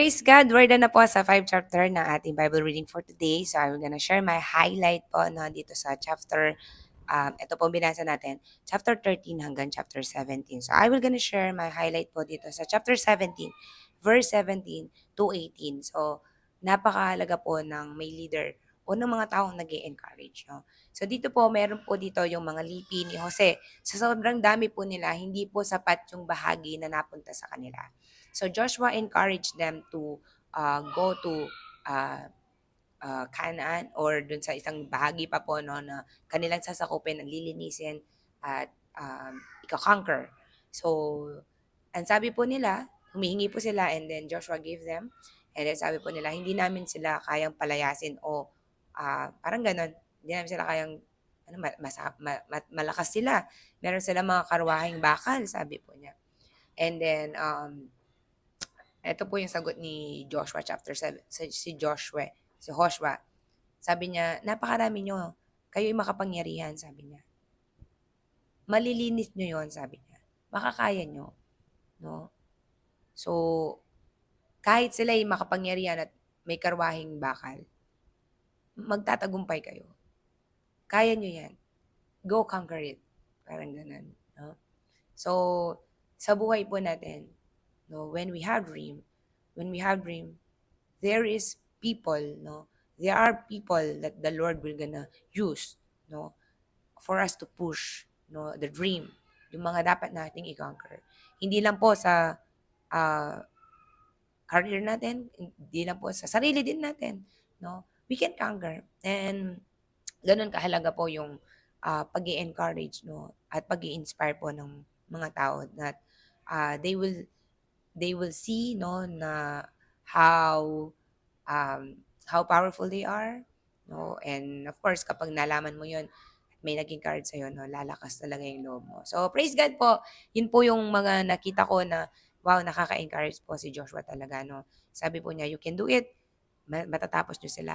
Praise God! We're na po sa 5 chapter na ating Bible reading for today. So, I'm gonna share my highlight po no, dito sa chapter, ito po binasa natin, chapter 13 hanggang chapter 17. So, I will gonna share my highlight po dito sa chapter 17, verse 17 to 18. So, napakahalaga po ng may leader o ng mga taong nag encourage no? So, dito po, meron po dito yung mga lipi ni Jose. Sa sobrang dami po nila, hindi po sapat yung bahagi na napunta sa kanila. So Joshua encouraged them to go to uh, Canaan or dun sa isang bahagi pa po no, na kanilang sasakupin at lilinisin at ika-conquer. So, ang sabi po nila, humihingi po sila and then Joshua gave them. And then sabi po nila, hindi namin sila kayang palayasin o parang ganon. Hindi namin sila kayang ano, malakas sila. Meron sila mga karwaheng bakal, sabi po niya. And then, ito po yung sagot ni Joshua chapter 7. Si Joshua. Sabi niya, napakarami nyo. Kayo'y makapangyarihan, sabi niya. Malilinis nyo yon, sabi niya. Makakaya nyo. No? So, kahit sila'y makapangyarihan at may karwahing bakal, magtatagumpay kayo. Kaya nyo yan. Go conquer it. Parang ganun. No? So, sa buhay po natin, no, when we have dream, there is people, no, there are people that the Lord will gonna use, no, for us to push, no, the dream, yung mga dapat nating i-conquer. Hindi lang po sa uh, career natin, hindi lang po sa sarili din natin, no, we can conquer. And ganun kahalaga po yung pag-i-encourage, no, at pag-i-inspire po ng mga tao that they will see no na how how powerful they are, no, and of course kapag nalaman mo yon at may naging card sa no, lalakas talaga yung loob mo. So praise God po, yun po yung mga nakita ko na wow, nakaka-encourage po si Joshua talaga, no. Sabi po niya, you can do it, matatapos nyo sila,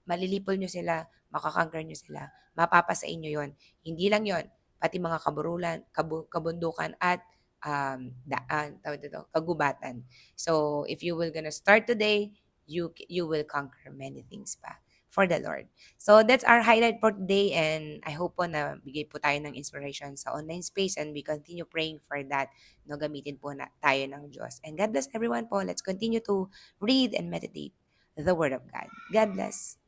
malilipol nyo sila, makakanker nyo sila, mapapasa inyo yon. Hindi lang yon, pati mga kaburulan, kabundukan at tawag dito, kagubatan. So, if you will gonna start today, you will conquer many things pa for the Lord. So, that's our highlight for today and I hope po na bigay po tayo ng inspiration sa online space and we continue praying for that. No, gamitin po na tayo ng Diyos. And God bless everyone po. Let's continue to read and meditate the Word of God. God bless.